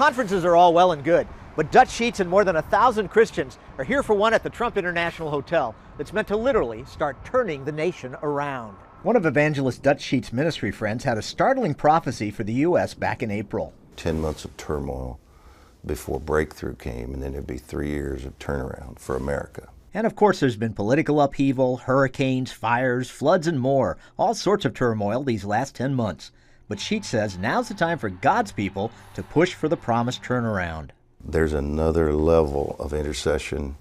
Conferences are all well and good, but Dutch Sheets and more than 1,000 Christians are here for one at the Trump International Hotel that's meant to literally start turning the nation around. One of Evangelist Dutch Sheets' ministry friends had a startling prophecy for the U.S. back in April. 10 months of turmoil before breakthrough came, and then there'd be 3 years of turnaround for America. And of course, there's been political upheaval, hurricanes, fires, floods, and more. All sorts of turmoil these last 10 months. But Sheets says now's the time for God's people to push for the promised turnaround. There's another level of intercession,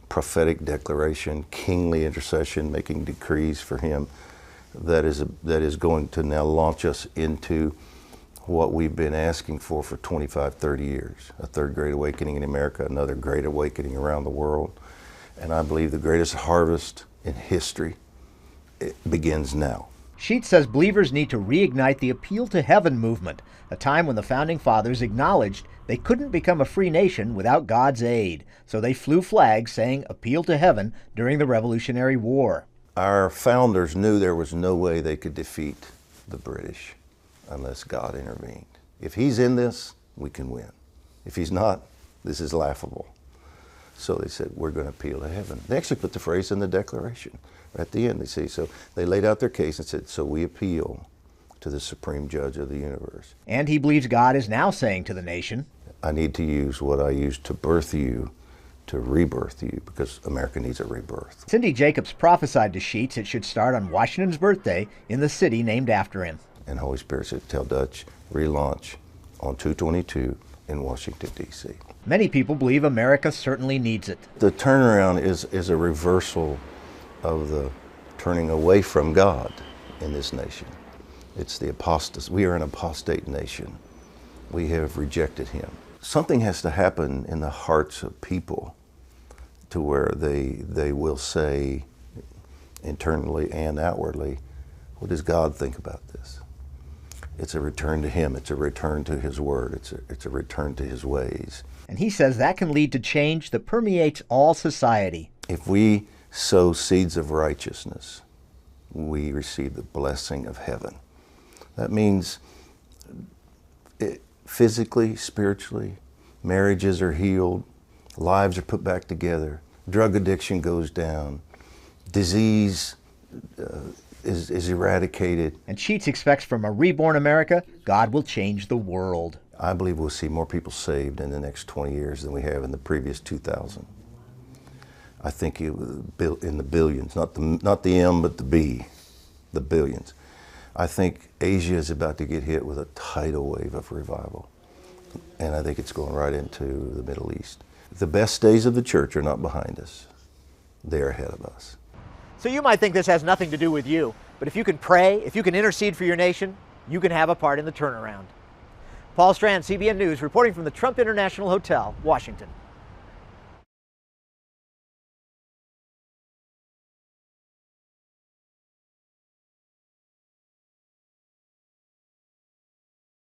prophetic declaration, kingly intercession, making decrees for Him that is going to now launch us into what we've been asking for 25, 30 years. A third great awakening in America, another great awakening around the world. And I believe the greatest harvest in history, it begins now. Sheets says believers need to reignite the Appeal to Heaven movement, a time when the Founding Fathers acknowledged they couldn't become a free nation without God's aid. So they flew flags saying Appeal to Heaven during the Revolutionary War. Our founders knew there was no way they could defeat the British unless God intervened. If He's in this, we can win. If He's not, this is laughable. So they said, we're going to appeal to heaven. They actually put the phrase in the Declaration at the end. They say, so they laid out their case and said, so we appeal to the Supreme Judge of the universe. And he believes God is now saying to the nation, I need to use what I used to birth you to rebirth you, because America needs a rebirth. Cindy Jacobs prophesied to Sheets it should start on Washington's birthday in the city named after him. And Holy Spirit said, tell Dutch, relaunch on 2/22 in Washington, D.C. Many people believe America certainly needs it. The turnaround is a reversal of the turning away from God in this nation. It's the apostasy. We are an apostate nation. We have rejected Him. Something has to happen in the hearts of people to where they will say internally and outwardly, what does God think about this? It's a return to Him. It's a return to His Word. It's a return to His ways. And he says that can lead to change that permeates all society. If we sow seeds of righteousness, we receive the blessing of heaven. That means physically, spiritually, marriages are healed, lives are put back together, drug addiction goes down, disease is eradicated. And Sheets expects from a reborn America, God will change the world. I believe we'll see more people saved in the next 20 years than we have in the previous 2,000. I think in the billions, not the M, but the B, the billions. I think Asia is about to get hit with a tidal wave of revival. And I think it's going right into the Middle East. The best days of the church are not behind us. They're ahead of us. So you might think this has nothing to do with you, but if you can pray, if you can intercede for your nation, you can have a part in the turnaround. Paul Strand, CBN News, reporting from the Trump International Hotel, Washington.